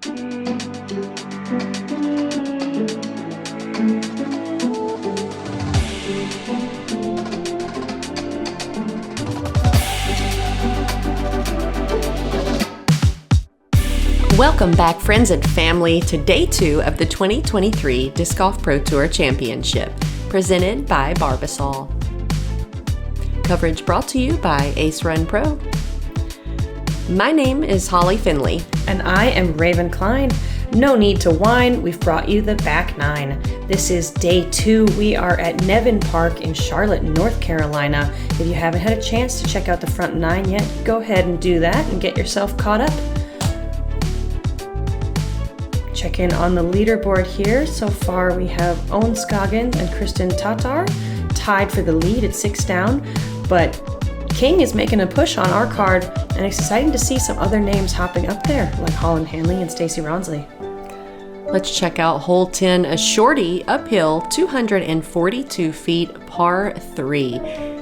Welcome back, friends and family, to day 2 of the 2023 Disc Golf Pro Tour Championship, presented by Barbasol. Coverage brought to you by Ace Run Pro. My name is Holly Finley. And I am Raven Klein. No need to whine, we've brought you the back 9. This is day 2. We are at Nevin Park in Charlotte, North Carolina. If you haven't had a chance to check out the front 9 yet, go ahead and do that and get yourself caught up. Check in on the leaderboard here. So far we have Owen Scoggins and Kristen Tatar tied for the lead at 6 down, but King is making a push on our card, and it's exciting to see some other names hopping up there, like Holland Hanley and Stacy Ronsley. Let's check out hole 10, a shorty uphill, 242 feet, par 3.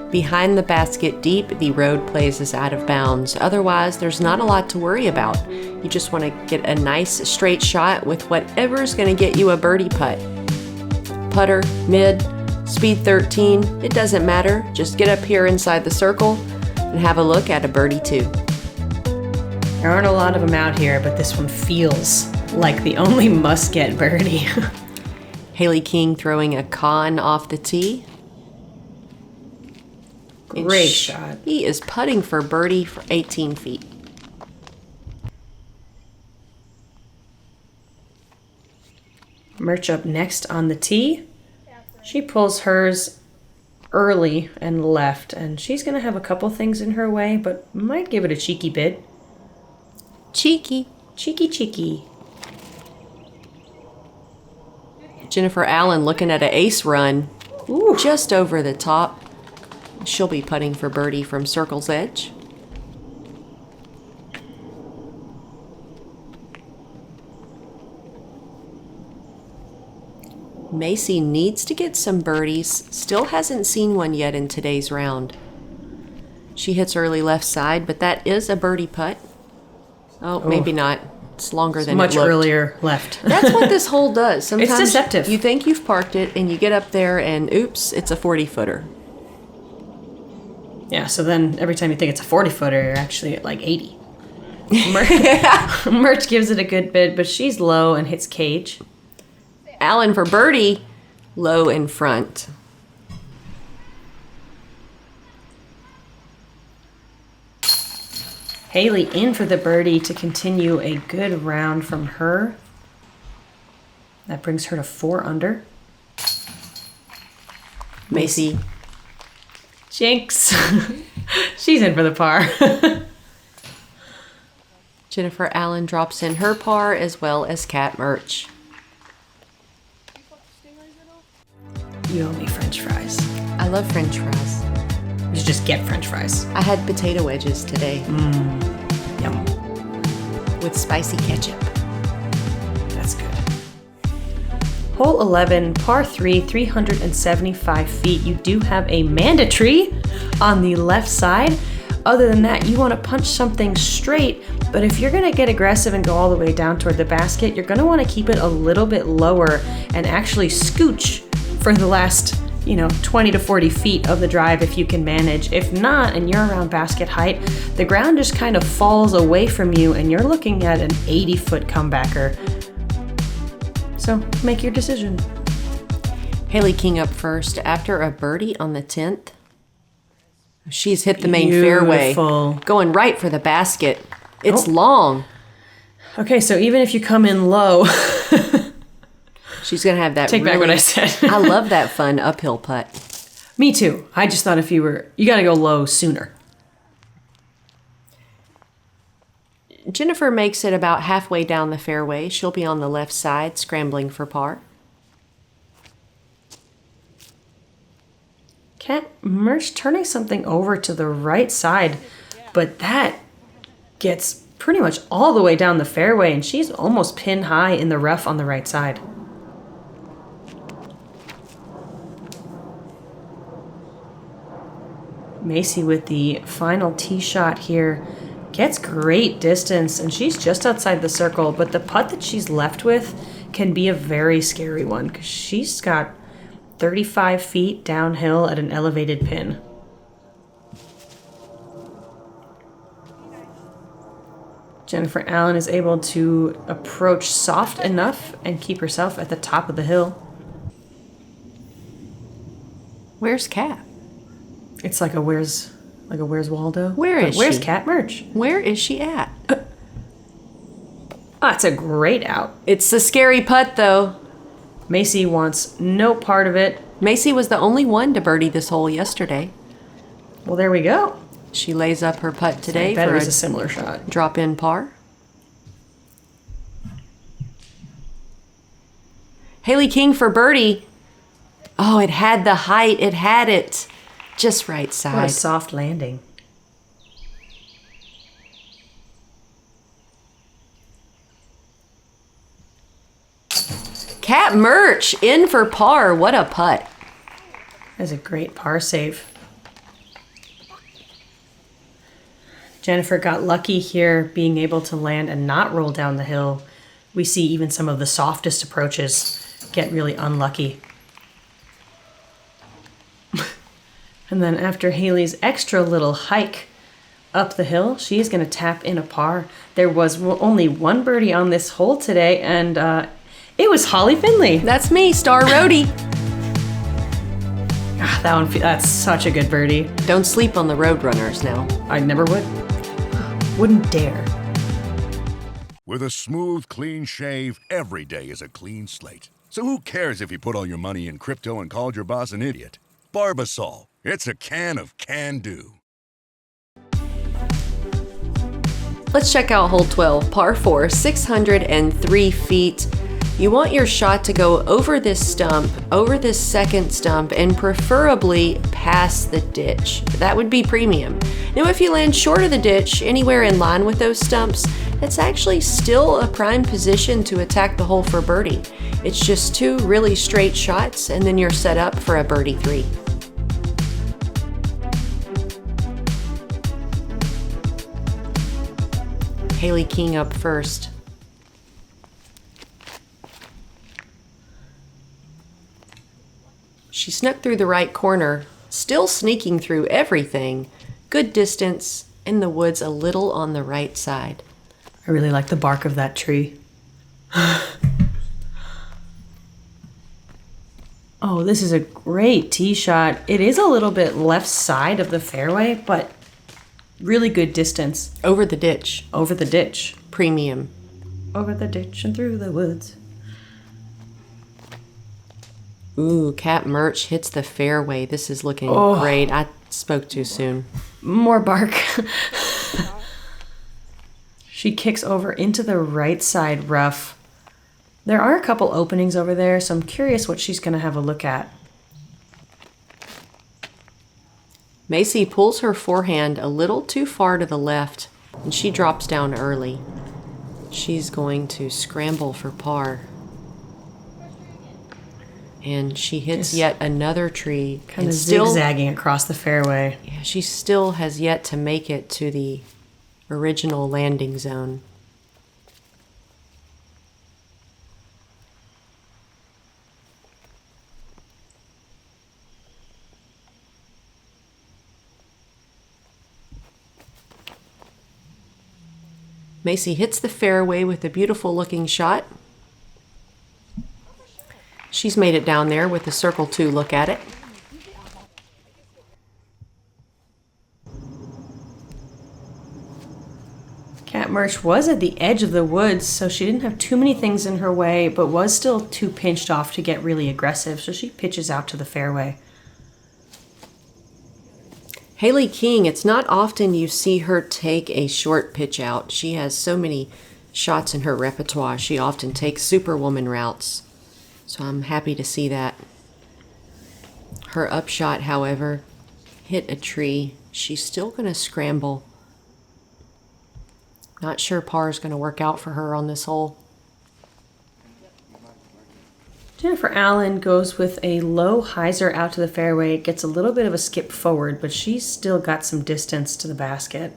Behind the basket deep, the road plays is out of bounds. Otherwise, there's not a lot to worry about. You just want to get a nice straight shot with whatever's going to get you a birdie putt. Putter, mid, speed 13, it doesn't matter. Just get up here inside the circle and have a look at a birdie 2. There aren't a lot of them out here, but this one feels like the only must-get birdie. Hailey King throwing a con off the tee. Great shot. He is putting for birdie for 18 feet. Mertsch up next on the tee. She pulls hers early and left, and she's going to have a couple things in her way, but might give it a cheeky bid. Cheeky. Cheeky. Jennifer Allen looking at an ace run. Ooh. Just over the top. She'll be putting for birdie from circle's edge. Macie needs to get some birdies. Still hasn't seen one yet in today's round. She hits early left side, but that is a birdie putt. Oh, maybe not. It's longer than it looked. Much earlier left. That's what this hole does. Sometimes it's deceptive. You think you've parked it, and you get up there, and oops, it's a 40-footer. Yeah, so then every time you think it's a 40-footer, you're actually at like 80. Mertsch gives it a good bid, but she's low and hits cage. Allen for birdie, low in front. Hailey in for the birdie to continue a good round from her. That brings her to 4 under. Macie. Jinx. She's in for the par. Jennifer Allen drops in her par as well as Kat Mertsch. You owe me French fries. I love French fries. You should just get French fries. I had potato wedges today. Yum. With spicy ketchup. That's good. Hole 11, par 3, 375 feet. You do have a mandatory on the left side. Other than that, you want to punch something straight, but if you're going to get aggressive and go all the way down toward the basket, you're going to want to keep it a little bit lower and actually scooch for the last 20 to 40 feet of the drive if you can manage. If not, and you're around basket height, the ground just kind of falls away from you and you're looking at an 80-foot comebacker. So make your decision. Hailey King up first after a birdie on the 10th. She's hit the main fairway, going right for the basket. It's long. Okay, so even if you come in low, she's going to have that. Take back what I said. I love that fun uphill putt. Me too. I just thought you got to go low sooner. Jennifer makes it about halfway down the fairway. She'll be on the left side, scrambling for par. Kat Mertsch turning something over to the right side, but that gets pretty much all the way down the fairway, and she's almost pin high in the rough on the right side. Macie with the final tee shot here, Gets great distance, and she's just outside the circle, but the putt that she's left with can be a very scary one because she's got 35 feet downhill at an elevated pin. Jennifer Allen is able to approach soft enough and keep herself at the top of the hill. Where's Kat? It's like a Where's Waldo? Where's she? Kat Mertsch? Where is she at? That's a great out. It's a scary putt, though. Macie wants no part of it. Macie was the only one to birdie this hole yesterday. Well, there we go. She lays up her putt today for a similar shot. Drop-in par. Hailey King for birdie. Oh, it had the height. It had it. Just right side. What a soft landing. Kat Mertsch in for par. What a putt. That's a great par save. Jennifer got lucky here being able to land and not roll down the hill. We see even some of the softest approaches get really unlucky. And then after Hailey's extra little hike up the hill, she's going to tap in a par. There was only one birdie on this hole today, and it was Holly Finley. That's me, star roadie. That's such a good birdie. Don't sleep on the Roadrunners now. I never would. Wouldn't dare. With a smooth, clean shave, every day is a clean slate. So who cares if you put all your money in crypto and called your boss an idiot? Barbasol. It's a can of can-do. Let's check out hole 12, par 4, 603 feet. You want your shot to go over this stump, over this second stump, and preferably past the ditch. That would be premium. Now, if you land short of the ditch, anywhere in line with those stumps, it's actually still a prime position to attack the hole for birdie. It's just two really straight shots, and then you're set up for a birdie 3. Hailey King up first. She snuck through the right corner, still sneaking through everything. Good distance, in the woods a little on the right side. I really like the bark of that tree. Oh, this is a great tee shot. It is a little bit left side of the fairway, but really good distance. Over the ditch. Over the ditch. Premium. Over the ditch and through the woods. Ooh, Kat Mertsch hits the fairway. This is looking great. I spoke too soon. More bark. She kicks over into the right side rough. There are a couple openings over there, so I'm curious what she's going to have a look at. Macie pulls her forehand a little too far to the left, and she drops down early. She's going to scramble for par. And she hits yet another tree. Kind of zigzagging across the fairway. Yeah, she still has yet to make it to the original landing zone. Macie hits the fairway with a beautiful looking shot. She's made it down there with the circle 2 look at it. Kat Mertsch was at the edge of the woods, so she didn't have too many things in her way, but was still too pinched off to get really aggressive, so she pitches out to the fairway. Hailey King, it's not often you see her take a short pitch out. She has so many shots in her repertoire. She often takes superwoman routes. So I'm happy to see that. Her upshot, however, hit a tree. She's still going to scramble. Not sure par is going to work out for her on this hole. Jennifer Allen goes with a low hyzer out to the fairway, gets a little bit of a skip forward, but she's still got some distance to the basket.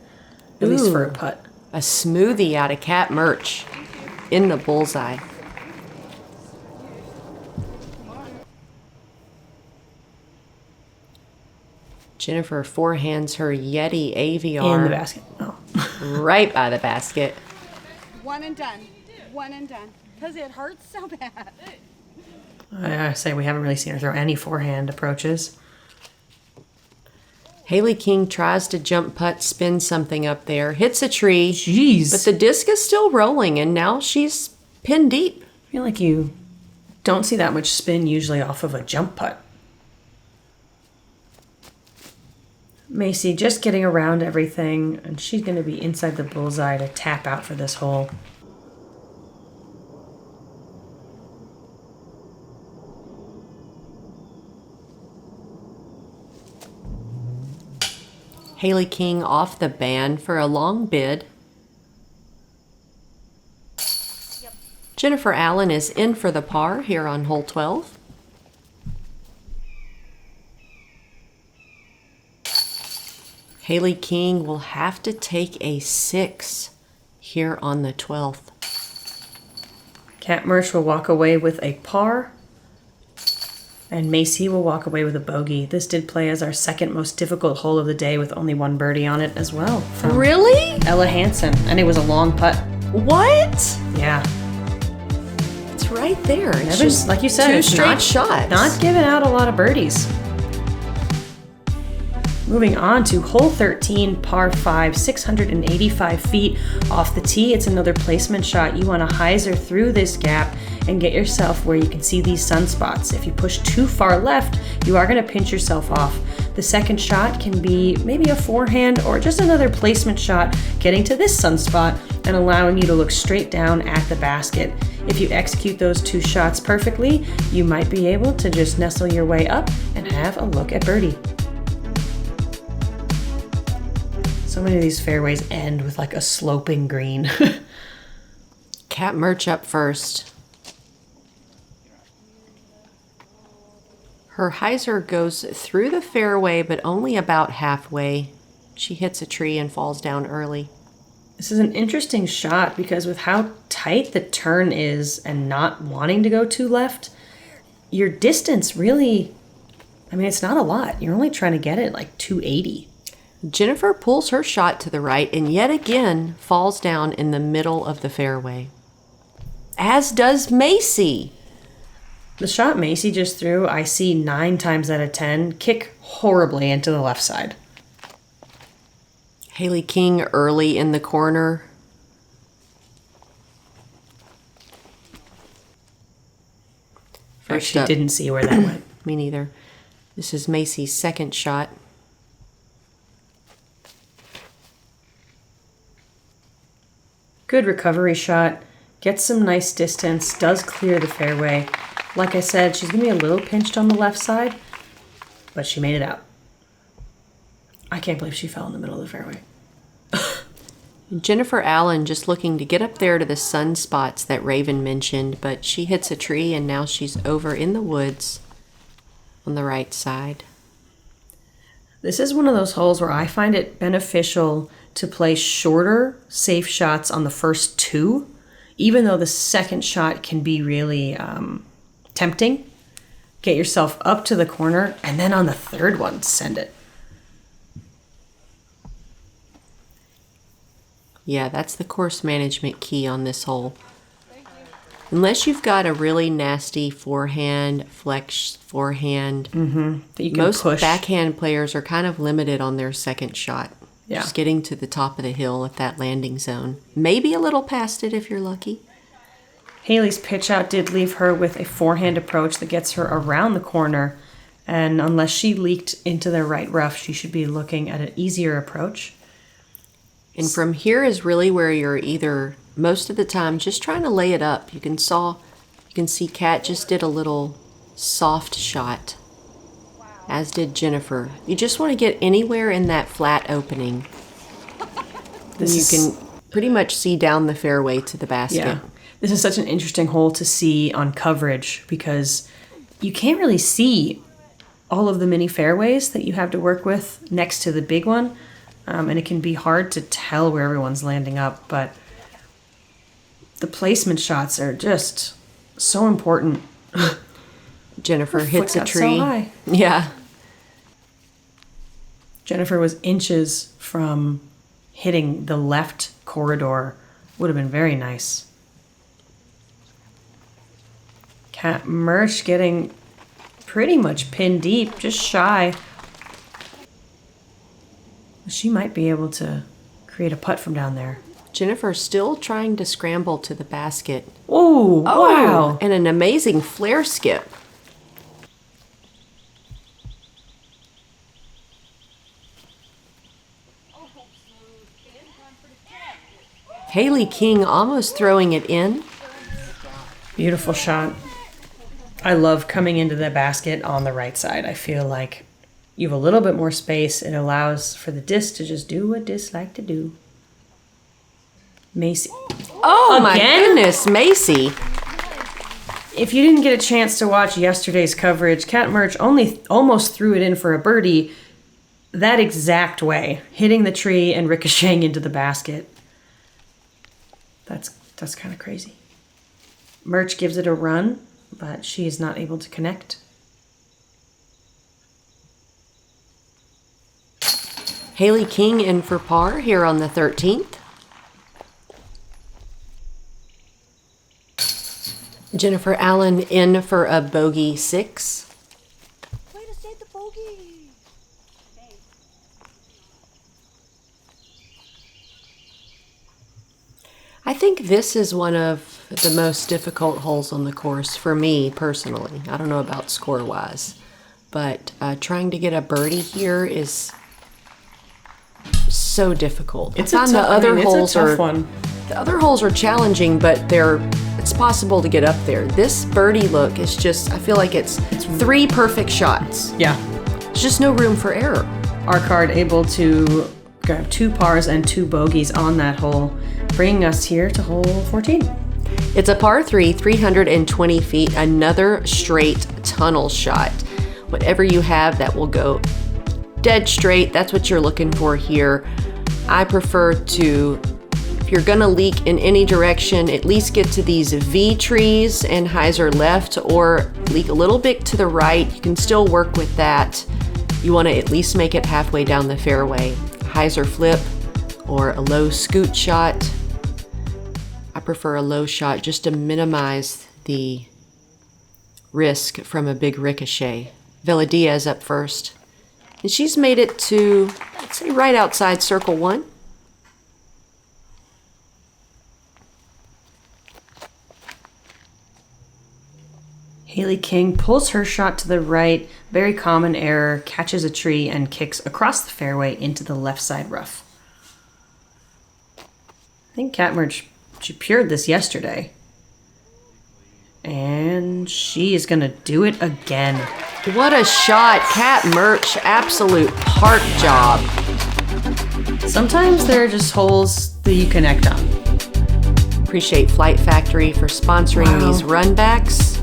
at least Ooh. for a putt. A smoothie out of Cat Mertsch in the bullseye. Jennifer forehands her Yeti AVR. In the basket. Oh. Right by the basket. One and done. One and done. Because it hurts so bad. I say we haven't really seen her throw any forehand approaches. Hailey King tries to jump putt, spin something up there, hits a tree. Jeez. But the disc is still rolling, and now she's pinned deep. I feel like you don't see that much spin usually off of a jump putt. Macie just getting around everything, and she's going to be inside the bullseye to tap out for this hole. Hailey King off the band for a long bid. Jennifer Allen is in for the par here on hole 12. Hailey King will have to take a 6 here on the 12th. Cat Mertsch will walk away with a par, and Macie will walk away with a bogey. This did play as our second most difficult hole of the day with only one birdie on it as well. From Really? Ella Hansen, and it was a long putt. What? Yeah. It's right there. It's Nevin, just like you said, two it's straight shots. Not giving out a lot of birdies. Moving on to hole 13, par 5, 685 feet off the tee. It's another placement shot. You want to hyzer through this gap and get yourself where you can see these sunspots. If you push too far left, you are going to pinch yourself off. The second shot can be maybe a forehand or just another placement shot getting to this sunspot and allowing you to look straight down at the basket. If you execute those two shots perfectly, you might be able to just nestle your way up and have a look at birdie. So many of these fairways end with like a sloping green. Cat Mertsch up first. Her hyzer goes through the fairway, but only about halfway. She hits a tree and falls down early. This is an interesting shot because with how tight the turn is and not wanting to go too left, your distance really, it's not a lot. You're only trying to get it like 280. Jennifer pulls her shot to the right and yet again falls down in the middle of the fairway. As does Macie. The shot Macie just threw, I see 9 times out of 10 kick horribly into the left side. Hailey King early in the corner. First, she didn't see where that went. Me neither. This is Macie's second shot. Good recovery shot, gets some nice distance, does clear the fairway. Like I said, she's going to be a little pinched on the left side, but she made it out. I can't believe she fell in the middle of the fairway. Jennifer Allen just looking to get up there to the sunspots that Raven mentioned, but she hits a tree and now she's over in the woods on the right side. This is one of those holes where I find it beneficial to play shorter, safe shots on the first 2, even though the second shot can be really tempting. Get yourself up to the corner, and then on the third one, send it. Yeah, that's the course management key on this hole. Unless you've got a really nasty forehand, flex forehand, that you can most push. backhand players are kind of limited on their second shot. Yeah. Just getting to the top of the hill at that landing zone. Maybe a little past it if you're lucky. Hailey's pitch out did leave her with a forehand approach that gets her around the corner. And unless she leaked into the right rough, she should be looking at an easier approach. And from here is really where you're either, most of the time, just trying to lay it up. You can see Kat just did a little soft shot, as did Jennifer. You just want to get anywhere in that flat opening. You can pretty much see down the fairway to the basket. Yeah. This is such an interesting hole to see on coverage because you can't really see all of the mini fairways that you have to work with next to the big one. and it can be hard to tell where everyone's landing up, but the placement shots are just so important. Jennifer hits a got tree. so high. Yeah. Jennifer was inches from hitting the left corridor. Would have been very nice. Mertsch getting pretty much pinned deep, just shy. She might be able to create a putt from down there. Jennifer still trying to scramble to the basket. Ooh, wow. And an amazing flare skip. Hailey King almost throwing it in. Beautiful shot. I love coming into the basket on the right side. I feel like you have a little bit more space. It allows for the disc to just do what discs like to do. Macie. Oh my Again? goodness, Macie. If you didn't get a chance to watch yesterday's coverage, Mertsch only almost threw it in for a birdie that exact way, hitting the tree and ricocheting into the basket. That's kind of crazy. Mertsch gives it a run, but she is not able to connect. Hailey King in for par here on the 13th. Jennifer Allen in for a bogey 6. Way to save the bogey. I think this is one of the most difficult holes on the course for me personally. I don't know about score-wise, but trying to get a birdie here is so difficult. It's a tough one. The other holes are challenging, but it's possible to get up there. This birdie look is just, I feel like it's 3 perfect shots. Yeah. There's just no room for error. Our card able to grab 2 pars and 2 bogeys on that hole, bringing us here to hole 14. It's a par 3, 320 feet, another straight tunnel shot. Whatever you have that will go dead straight, that's what you're looking for here. I prefer to, if you're gonna leak in any direction, at least get to these V trees and hyzer left, or leak a little bit to the right. You can still work with that. You wanna at least make it halfway down the fairway. Hyzer flip or a low scoot shot. I prefer a low shot just to minimize the risk from a big ricochet. Velediaz up first. And she's made it to, let's say, right outside circle 1. Hailey King pulls her shot to the right, very common error, catches a tree and kicks across the fairway into the left side rough. I think Mertsch, she pured this yesterday. And she is going to do it again. What a shot. Mertsch, absolute park job. Sometimes there are just holes that you connect on. Appreciate Flight Factory for sponsoring these run backs.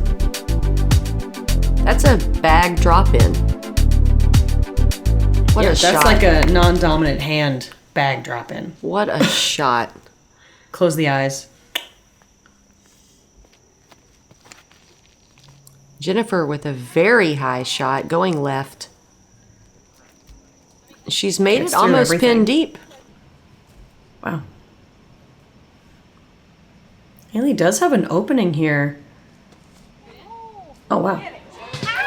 That's a bag drop in. What a shot. That's like a non-dominant hand bag drop in. What a shot. Close the eyes. Jennifer with a very high shot going left. She's made it almost pin deep. Wow. Hailey does have an opening here. Oh, wow.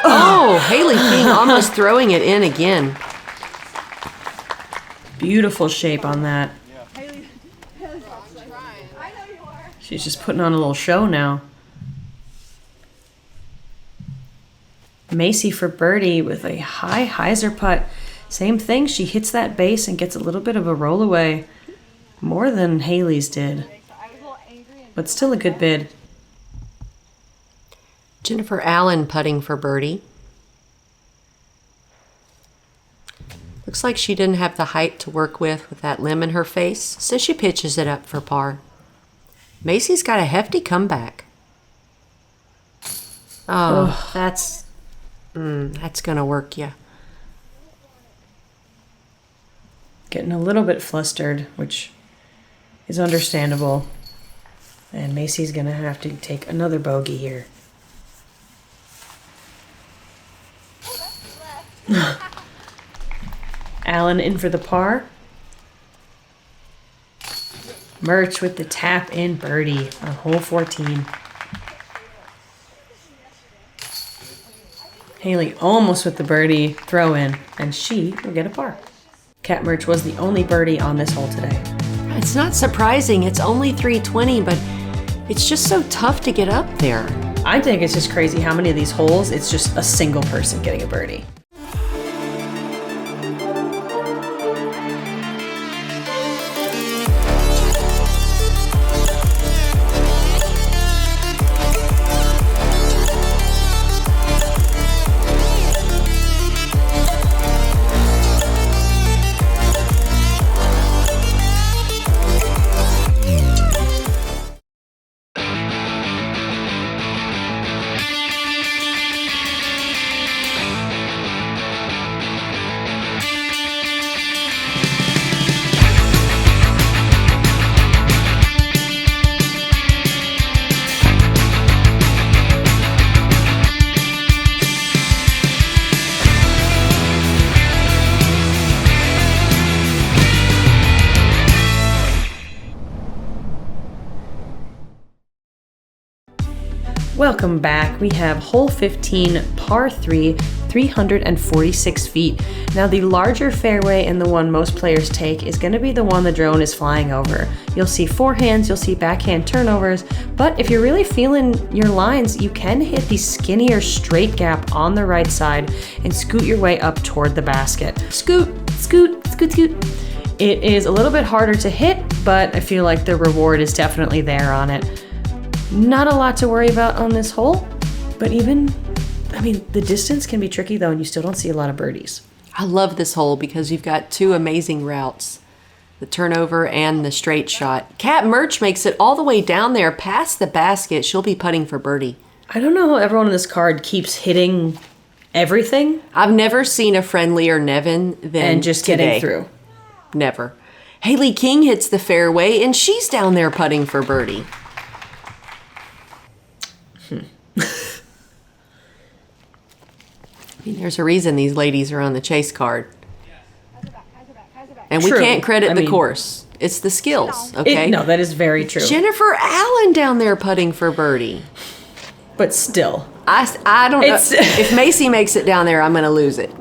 Oh, Hailey King almost throwing it in again. Beautiful shape on that. She's just putting on a little show now. Macie for birdie with a high hyzer putt. Same thing, she hits that base and gets a little bit of a roll away. More than Hailey's did. But still a good bid. Jennifer Allen putting for birdie. Looks like she didn't have the height to work with that limb in her face, so she pitches it up for par. Macie's got a hefty comeback. Oh, that's gonna work you. Getting a little bit flustered, which is understandable. And Macie's gonna have to take another bogey here. Allen in for the par. Mertsch with the tap in birdie on hole 14. Hailey almost with the birdie throw in, and she will get a par. Kat Mertsch was the only birdie on this hole today. It's not surprising. It's only 320, but it's just so tough to get up there. I think it's just crazy how many of these holes it's just a single person getting a birdie. Welcome back. We have hole 15, par 3, 346 feet. Now the larger fairway and the one most players take is going to be the one the drone is flying over. You'll see forehands, you'll see backhand turnovers, but if you're really feeling your lines, you can hit the skinnier straight gap on the right side and scoot your way up toward the basket. Scoot, scoot, scoot, scoot. It is a little bit harder to hit, but I feel like the reward is definitely there on it. Not a lot to worry about on this hole, but the distance can be tricky though, and you still don't see a lot of birdies. I love this hole because you've got two amazing routes, the turnover and the straight shot. Kat Mertsch makes it all the way down there past the basket. She'll be putting for birdie. I don't know how everyone on this card keeps hitting everything. I've never seen a friendlier Nevin than and just today. Getting through. Never. Hailey King hits the fairway, and she's down there putting for birdie. There's a reason these ladies are on the chase card. And we can't credit the course. It's the skills, okay? No, that is very true. Jennifer Allen down there putting for birdie. But still. I don't know. If Macie makes it down there, I'm going to lose it.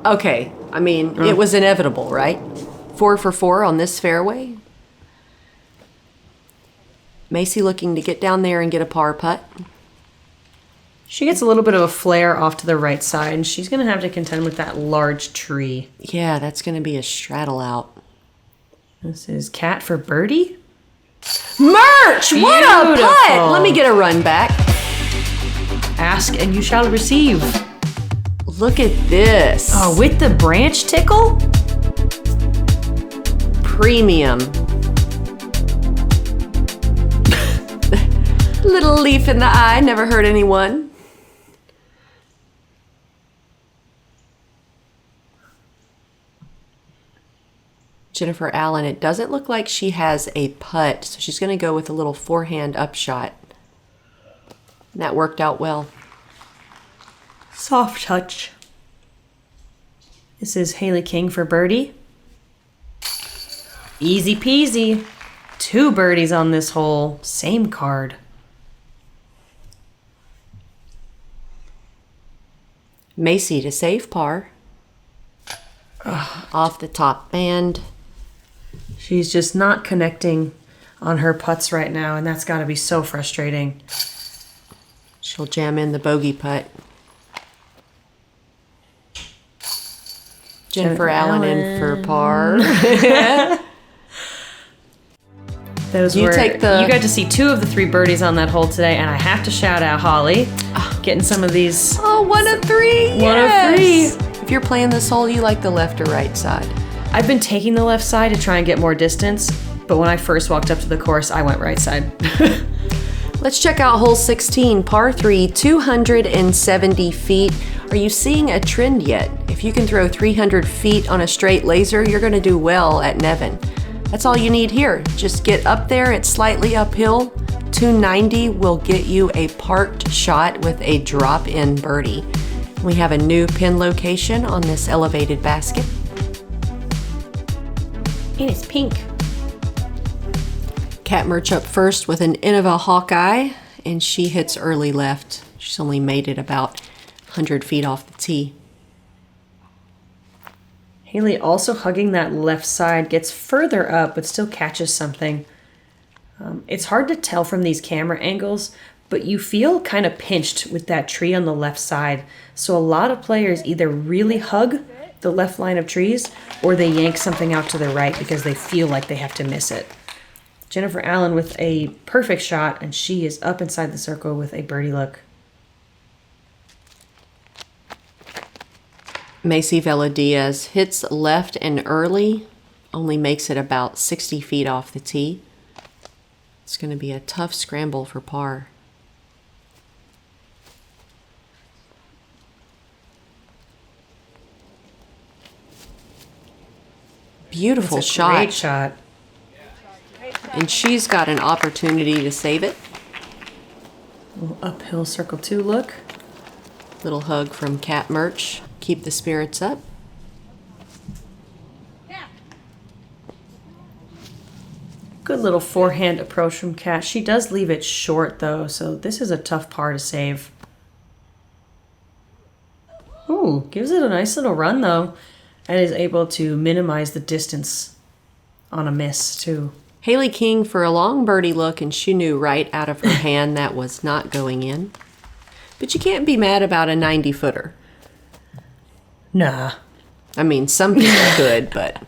Okay. It was inevitable, right? 4 for 4 on this fairway. Macie looking to get down there and get a par putt. She gets a little bit of a flare off to the right side, and she's going to have to contend with that large tree. Yeah, that's going to be a straddle out. This is Kat for birdie. Mertsch! What a putt! Let me get a run back. Ask and you shall receive. Look at this. Oh, with the branch tickle? Premium. Little leaf in the eye, never hurt anyone. Jennifer Allen, it doesn't look like she has a putt, so she's going to go with a little forehand upshot. And that worked out well. Soft touch. This is Hailey King for birdie. Easy peasy. 2 birdies on this hole. Same card. Macie to save par. Off the top band. She's just not connecting on her putts right now, and that's got to be so frustrating. She'll jam in the bogey putt. Jennifer Allen in for par. You got to see 2 of the 3 birdies on that hole today, and I have to shout out Holly. Getting some of these. Oh, 1 of 3. One of 3. If you're playing this hole, you like the left or right side? I've been taking the left side to try and get more distance, but when I first walked up to the course, I went right side. Let's check out hole 16, par 3, 270 feet. Are you seeing a trend yet? If you can throw 300 feet on a straight laser, you're going to do well at Nevin. That's all you need here. Just get up there, it's slightly uphill. 290 will get you a parked shot with a drop-in birdie. We have a new pin location on this elevated basket. And it's pink. Kat Mertsch up first with an Innova Hawkeye, and she hits early left. She's only made it about 100 feet off the tee. Hailey also hugging that left side, gets further up but still catches something. It's hard to tell from these camera angles, but you feel kind of pinched with that tree on the left side. So a lot of players either really hug the left line of trees or they yank something out to the right because they feel like they have to miss it. Jennifer Allen with a perfect shot, and she is up inside the circle with a birdie look. Macie Velediaz hits left and early, only makes it about 60 feet off the tee. It's going to be a tough scramble for par. Beautiful shot. Great shot. And she's got an opportunity to save it. Little uphill circle 2 look. Little hug from Kat Mertsch. Keep the spirits up. Good little forehand approach from Kat. She does leave it short though, so this is a tough par to save. Ooh, gives it a nice little run though, and is able to minimize the distance on a miss too. Hailey King for a long birdie look, and she knew right out of her hand that was not going in. But you can't be mad about a 90-footer. Nah. I mean, some people could, but...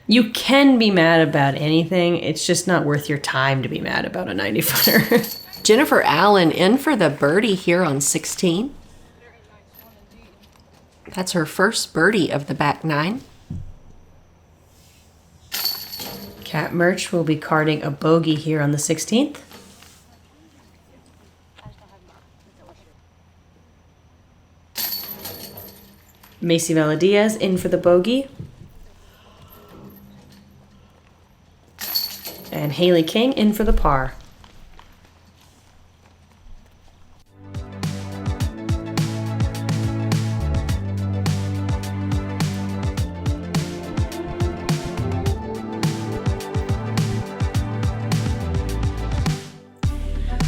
You can be mad about anything. It's just not worth your time to be mad about a 90-footer. Jennifer Allen in for the birdie here on 16. That's her first birdie of the back 9. Kat Mertsch will be carding a bogey here on the 16th. Macie Velediaz in for the bogey. And Hailey King in for the par.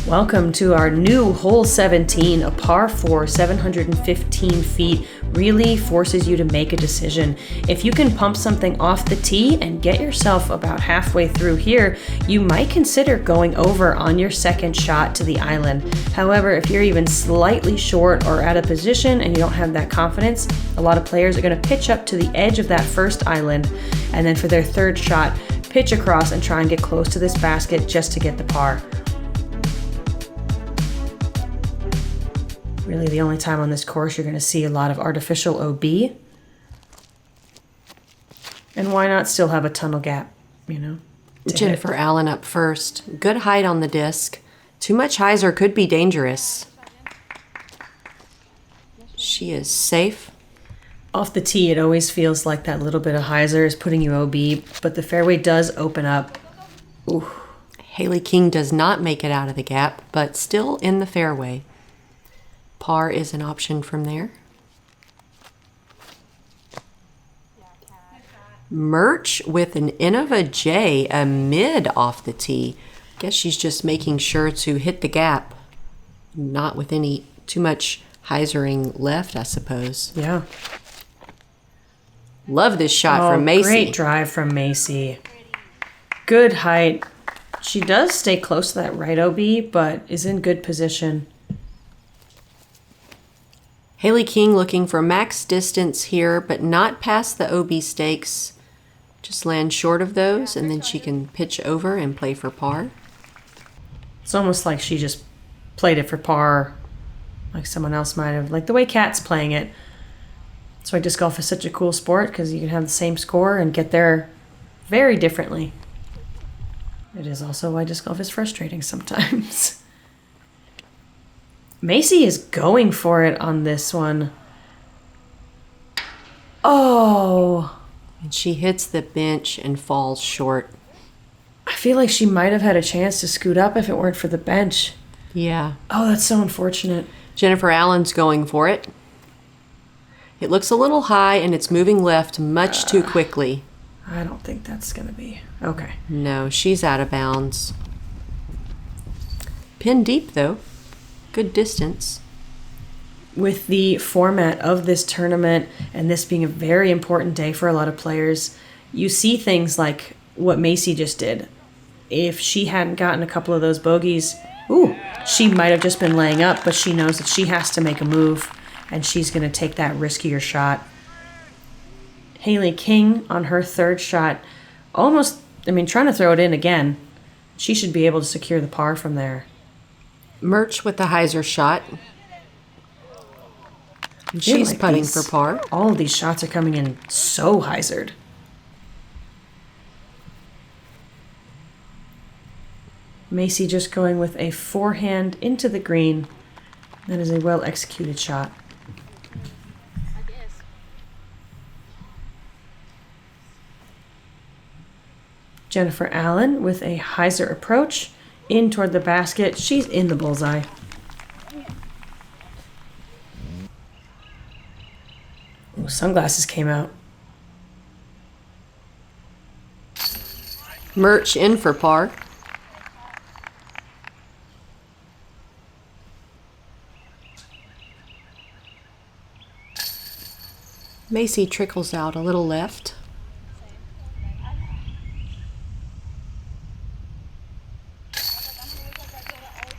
Welcome to our new hole 17, a par 4, 715 feet. Really forces you to make a decision. If you can pump something off the tee and get yourself about halfway through here, you might consider going over on your second shot to the island. However, if you're even slightly short or out of position and you don't have that confidence, a lot of players are going to pitch up to the edge of that first island, and then for their third shot, pitch across and try and get close to this basket just to get the par. Really the only time on this course you're going to see a lot of artificial OB. And why not still have a tunnel gap, you know? Jennifer Allen up first. Good height on the disc. Too much hyzer could be dangerous. She is safe. Off the tee, it always feels like that little bit of hyzer is putting you OB, but the fairway does open up. Ooh. Hailey King does not make it out of the gap, but still in the fairway. Par is an option from there. Mertsch with an Innova J, a mid off the tee. Guess she's just making sure to hit the gap. Not with any too much hyzering left, I suppose. Yeah. Love this shot from Macie. Great drive from Macie. Good height. She does stay close to that right OB, but is in good position. Hailey King looking for max distance here, but not past the OB stakes. Just land short of those, and then she can pitch over and play for par. It's almost like she just played it for par, like someone else might have. Like the way Kat's playing it. That's why disc golf is such a cool sport, because you can have the same score and get there very differently. It is also why disc golf is frustrating sometimes. Macie is going for it on this one. Oh. And she hits the bench and falls short. I feel like she might have had a chance to scoot up if it weren't for the bench. Yeah. Oh, that's so unfortunate. Jennifer Allen's going for it. It looks a little high and it's moving left much too quickly. I don't think that's going to be... Okay. No, she's out of bounds. Pin deep, though. Good distance. With the format of this tournament and this being a very important day for a lot of players, you see things like what Macie just did. If she hadn't gotten a couple of those bogeys, she might have just been laying up, but she knows that she has to make a move, and she's going to take that riskier shot. Hailey King on her third shot, almost, trying to throw it in again. She should be able to secure the par from there. Mertsch with the hyzer shot. She's putting for par. All of these shots are coming in so hyzered. Macie just going with a forehand into the green. That is a well-executed shot. Jennifer Allen with a hyzer approach in toward the basket. She's in the bullseye. Ooh, sunglasses came out. Mertsch in for par. Macie trickles out a little left.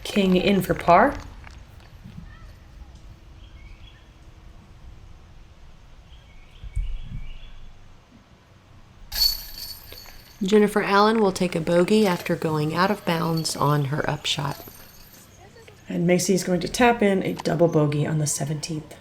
King in for par. Jennifer Allen will take a bogey after going out of bounds on her upshot. And Macie is going to tap in a double bogey on the 17th.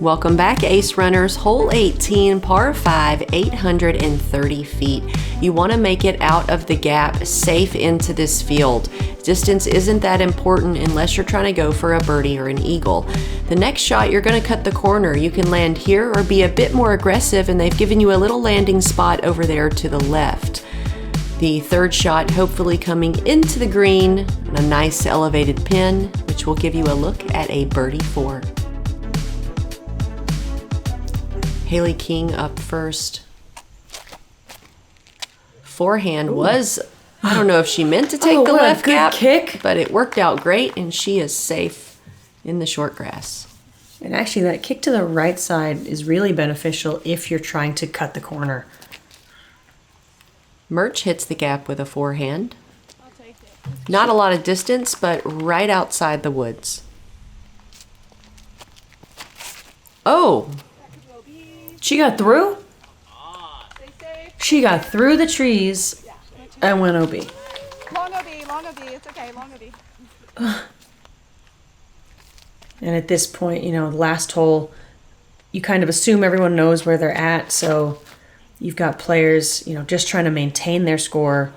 Welcome back, Ace Runners. Hole 18, par 5, 830 feet. You want to make it out of the gap, safe into this field. Distance isn't that important unless you're trying to go for a birdie or an eagle. The next shot, you're going to cut the corner. You can land here or be a bit more aggressive, and they've given you a little landing spot over there to the left. The third shot hopefully coming into the green, a nice elevated pin, which will give you a look at a birdie 4. Hailey King up first. Forehand was, I don't know if she meant to take the left gap, kick. But it worked out great, and she is safe in the short grass. And actually, that kick to the right side is really beneficial if you're trying to cut the corner. Mertsch hits the gap with a forehand. Not a lot of distance, but right outside the woods. Oh! She got through? She got through the trees and went OB. Long OB, it's okay, long OB. And at this point, last hole, you kind of assume everyone knows where they're at, so you've got players, just trying to maintain their score.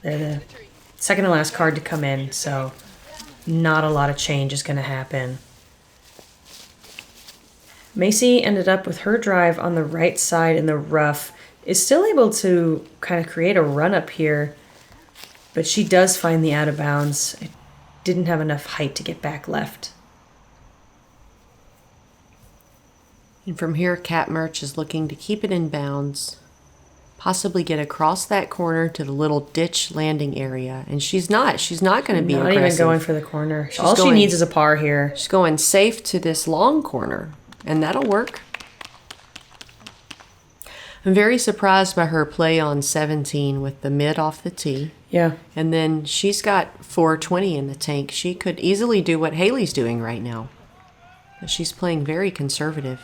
They're the second to last card to come in, so not a lot of change is going to happen. Macie ended up with her drive on the right side in the rough, is still able to kind of create a run up here, but she does find the out of bounds. It didn't have enough height to get back left. And from here, Kat Mertsch is looking to keep it in bounds, possibly get across that corner to the little ditch landing area. And she's not going to be aggressive. Not even going for the corner. All she needs is a par here. She's going safe to this long corner, and that'll work. I'm very surprised by her play on 17 with the mid off the tee. Yeah. And then she's got 420 in the tank. She could easily do what Hailey's doing right now. But she's playing very conservative.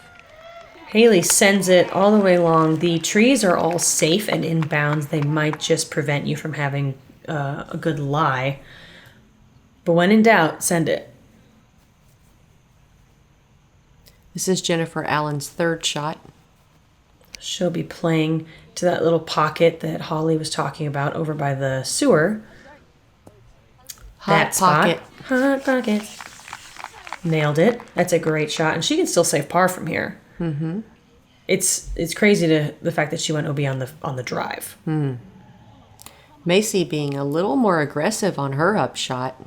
Hailey sends it all the way long. The trees are all safe and in bounds. They might just prevent you from having a good lie. But when in doubt, send it. This is Jennifer Allen's third shot. She'll be playing to that little pocket that Holly was talking about over by the sewer. Hot pocket. Hot pocket. Nailed it. That's a great shot. And she can still save par from here. Mm-hmm. It's crazy the fact that she went OB on the drive. Macie being a little more aggressive on her upshot.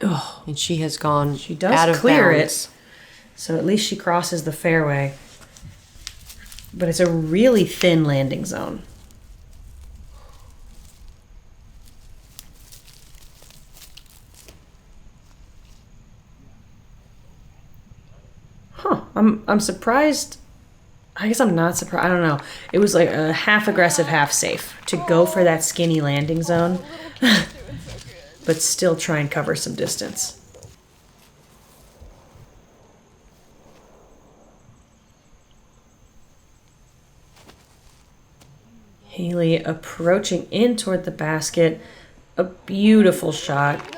Oh, And she has gone she does out of clear bounds. it. So at least she crosses the fairway. But it's a really thin landing zone. Huh. I'm surprised. I guess I'm not surprised. I don't know. It was like a half aggressive, half safe to go for that skinny landing zone, but still try and cover some distance. Hailey approaching in toward the basket. A beautiful shot.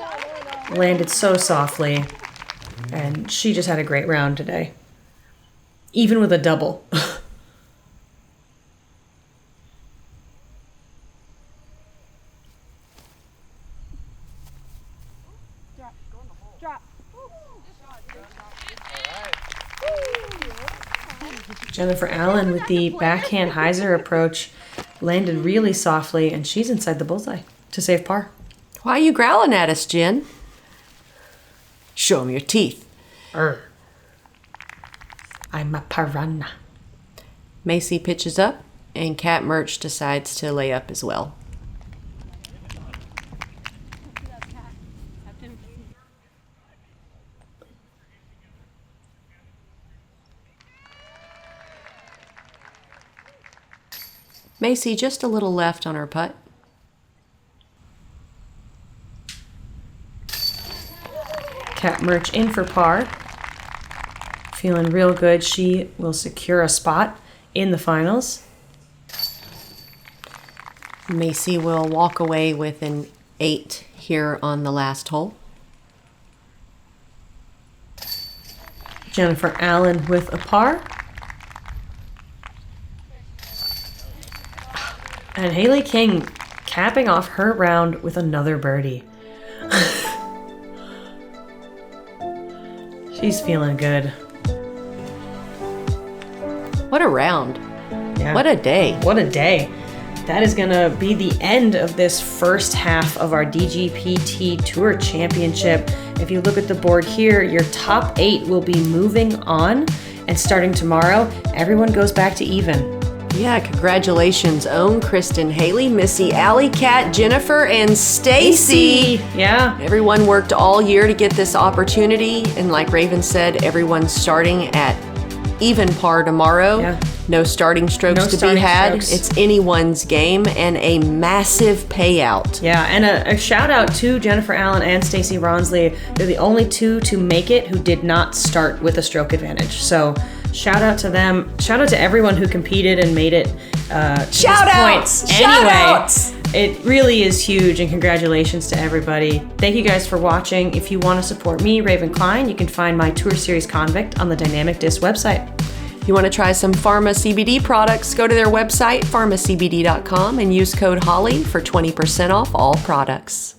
Landed so softly. And she just had a great round today. Even with a double. Drop. Jennifer Allen with the backhand hyzer approach landed really softly, and she's inside the bullseye to save par. Why are you growling at us, Jen? Show 'em your teeth. I'm a piranha. Macie pitches up, and Kat Mertsch decides to lay up as well. Macie just a little left on her putt. Kat Mertsch in for par. Feeling real good. She will secure a spot in the finals. Macie will walk away with an 8 here on the last hole. Jennifer Allen with a par. And Hailey King capping off her round with another birdie. She's feeling good. What a round. Yeah. What a day. What a day. That is going to be the end of this first half of our DGPT Tour Championship. If you look at the board here, your top 8 will be moving on. And starting tomorrow, everyone goes back to even. Yeah, congratulations, Owen, Kristen, Hailey, Missy, Allie, Kat, Jennifer, and Stacy. Yeah. Everyone worked all year to get this opportunity, and like Raven said, everyone's starting at even par tomorrow. Yeah. No starting strokes No to be starting had. strokes. It's anyone's game, and a massive payout. Yeah, and a shout out to Jennifer Allen and Stacy Ronsley. They're the only two to make it who did not start with a stroke advantage. So shout out to them. Shout out to everyone who competed and made it to Shout this outs! point. Shout Anyway, outs! it really is huge, and congratulations to everybody. Thank you guys for watching. If you want to support me, Raven Klein, you can find my Tour Series Convict on the Dynamic Disc website. If you want to try some Pharma CBD products, go to their website, pharmacbd.com, and use code HOLLY for 20% off all products.